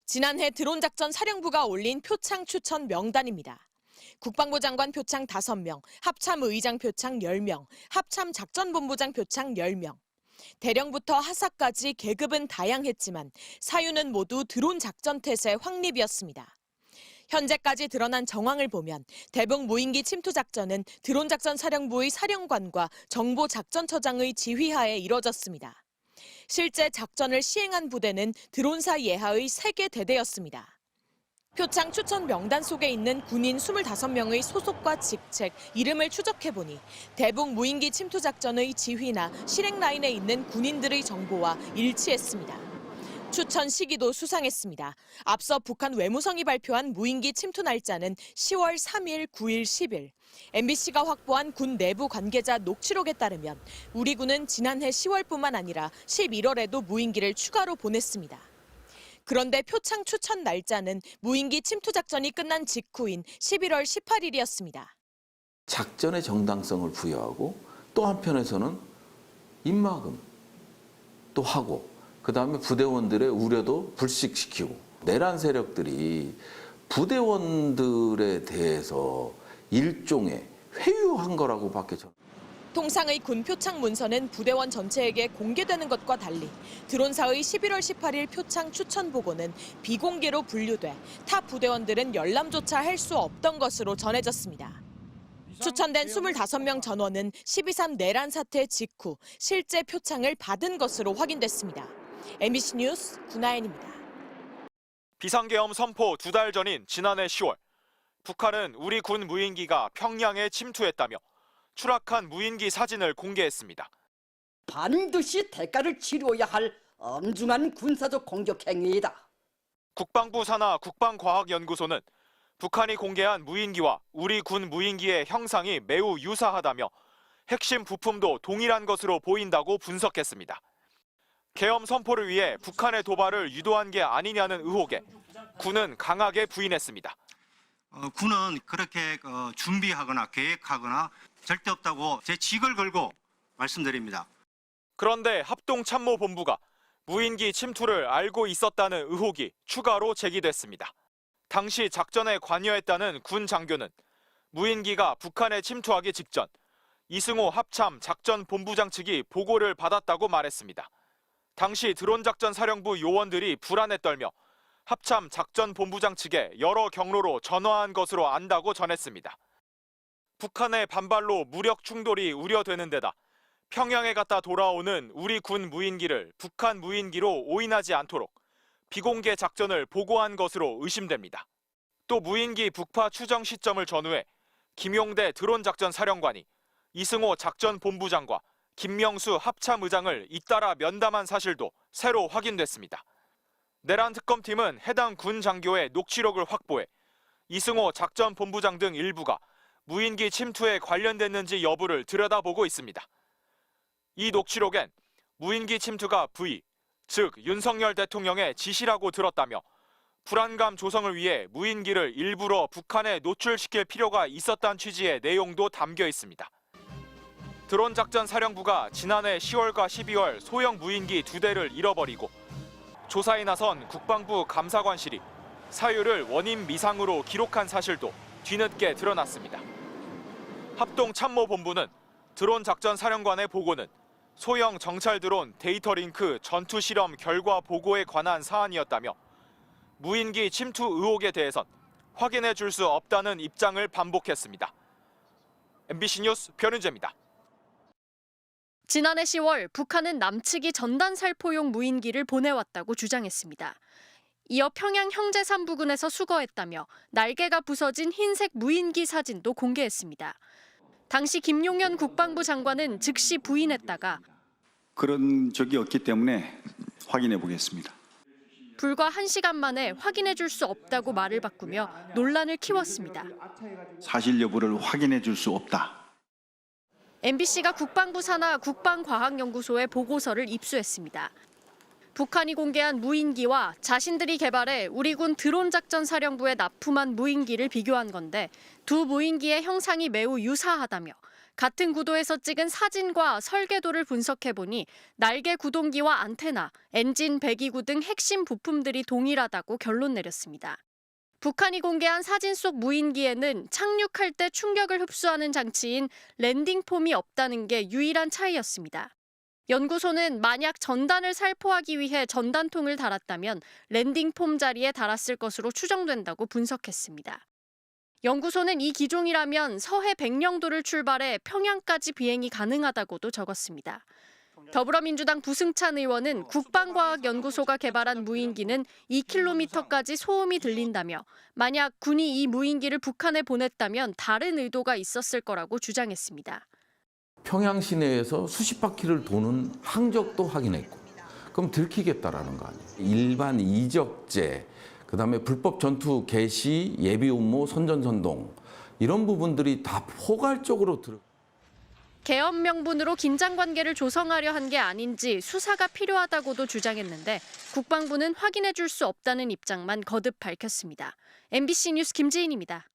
지난해 드론작전 사령부가 올린 표창 추천 명단입니다. 국방부 장관 표창 5명, 합참의장 표창 10명, 합참작전본부장 표창 10명. 대령부터 하사까지 계급은 다양했지만 사유는 모두 드론 작전 태세 확립이었습니다. 현재까지 드러난 정황을 보면 대북 무인기 침투 작전은 드론 작전 사령부의 사령관과 정보작전처장의 지휘하에 이뤄졌습니다. 실제 작전을 시행한 부대는 드론사 예하의 3개 대대였습니다. 표창 추천 명단 속에 있는 군인 25명의 소속과 직책, 이름을 추적해보니 대북 무인기 침투 작전의 지휘나 실행 라인에 있는 군인들의 정보와 일치했습니다. 추천 시기도 수상했습니다. 앞서 북한 외무성이 발표한 무인기 침투 날짜는 10월 3일, 9일, 10일. MBC가 확보한 군 내부 관계자 녹취록에 따르면 우리 군은 지난해 10월뿐만 아니라 11월에도 무인기를 추가로 보냈습니다. 그런데 표창 추천 날짜는 무인기 침투 작전이 끝난 직후인 11월 18일이었습니다. 작전의 정당성을 부여하고 또 한편에서는 입막음 또 하고 그다음에 부대원들의 우려도 불식시키고 내란 세력들이 부대원들에 대해서 일종의 회유한 거라고밖에 저는. 통상의 군 표창 문서는 부대원 전체에게 공개되는 것과 달리 드론사의 11월 18일 표창 추천 보고는 비공개로 분류돼 타 부대원들은 열람조차 할 수 없던 것으로 전해졌습니다. 추천된 25명 전원은 12.3 내란 사태 직후 실제 표창을 받은 것으로 확인됐습니다. MBC 뉴스 구나연입니다. 비상계엄 선포 2달 전인 지난해 10월, 북한은 우리 군 무인기가 평양에 침투했다며 추락한 무인기 사진을 공개했습니다. 반드시 대가를 치러야 할 엄중한 군사적 공격 행위이다. 국방부 산하 국방과학연구소는 북한이 공개한 무인기와 우리 군 무인기의 형상이 매우 유사하다며 핵심 부품도 동일한 것으로 보인다고 분석했습니다. 계엄 선포를 위해 북한의 도발을 유도한 게 아니냐는 의혹에 군은 강하게 부인했습니다. 군은 그렇게 준비하거나 계획하거나 절대 없다고 제 직을 걸고 말씀드립니다. 그런데 합동참모본부가 무인기 침투를 알고 있었다는 의혹이 추가로 제기됐습니다. 당시 작전에 관여했다는 군 장교는 무인기가 북한에 침투하기 직전 이승호 합참 작전본부장 측이 보고를 받았다고 말했습니다. 당시 드론작전 사령부 요원들이 불안에 떨며 합참 작전본부장 측에 여러 경로로 전화한 것으로 안다고 전했습니다. 북한의 반발로 무력 충돌이 우려되는 데다 평양에 갔다 돌아오는 우리 군 무인기를 북한 무인기로 오인하지 않도록 비공개 작전을 보고한 것으로 의심됩니다. 또 무인기 북파 추정 시점을 전후해 김용대 드론작전 사령관이 이승호 작전본부장과 김명수 합참의장을 잇따라 면담한 사실도 새로 확인됐습니다. 내란 특검팀은 해당 군 장교의 녹취록을 확보해 이승호 작전본부장 등 일부가 무인기 침투에 관련됐는지 여부를 들여다보고 있습니다. 이 녹취록엔 무인기 침투가 V, 즉 윤석열 대통령의 지시라고 들었다며 불안감 조성을 위해 무인기를 일부러 북한에 노출시킬 필요가 있었다는 취지의 내용도 담겨 있습니다. 드론작전 사령부가 지난해 10월과 12월 소형 무인기 2대를 잃어버리고 조사에 나선 국방부 감사관실이 사유를 원인 미상으로 기록한 사실도 뒤늦게 드러났습니다. 합동참모본부는 드론작전 사령관의 보고는 소형 정찰 드론 데이터 링크 전투 실험 결과 보고에 관한 사안이었다며 무인기 침투 의혹에 대해선 확인해 줄 수 없다는 입장을 반복했습니다. MBC 뉴스 변은재입니다. 지난해 10월 북한은 남측이 전단살포용 무인기를 보내왔다고 주장했습니다. 이어 평양 형제산 부근에서 수거했다며 날개가 부서진 흰색 무인기 사진도 공개했습니다. 당시 김용현 국방부 장관은 즉시 부인했다가 그런 적이 없기 때문에 확인해 보겠습니다. 불과 1시간 만에 확인해 줄 수 없다고 말을 바꾸며 논란을 키웠습니다. 사실 여부를 확인해 줄 수 없다. MBC가 국방부 산하 국방과학연구소에 보고서를 입수했습니다. 북한이 공개한 무인기와 자신들이 개발해 우리 군 드론작전사령부에 납품한 무인기를 비교한 건데 두 무인기의 형상이 매우 유사하다며 같은 구도에서 찍은 사진과 설계도를 분석해보니 날개 구동기와 안테나, 엔진 배기구 등 핵심 부품들이 동일하다고 결론 내렸습니다. 북한이 공개한 사진 속 무인기에는 착륙할 때 충격을 흡수하는 장치인 랜딩폼이 없다는 게 유일한 차이였습니다. 연구소는 만약 전단을 살포하기 위해 전단통을 달았다면 랜딩폼 자리에 달았을 것으로 추정된다고 분석했습니다. 연구소는 이 기종이라면 서해 백령도를 출발해 평양까지 비행이 가능하다고도 적었습니다. 더불어민주당 부승찬 의원은 국방과학연구소가 개발한 무인기는 2km까지 소음이 들린다며 만약 군이 이 무인기를 북한에 보냈다면 다른 의도가 있었을 거라고 주장했습니다. 평양 시내에서 수십 바퀴를 도는 항적도 확인했고, 그럼 들키겠다라는 거 아니에요. 일반 이적재, 그다음에 불법 전투 개시, 예비 음모, 선전선동 이런 부분들이 다 포괄적으로 들어. 계엄 명분으로 긴장 관계를 조성하려 한 게 아닌지 수사가 필요하다고도 주장했는데 국방부는 확인해 줄 수 없다는 입장만 거듭 밝혔습니다. MBC 뉴스 김지인입니다.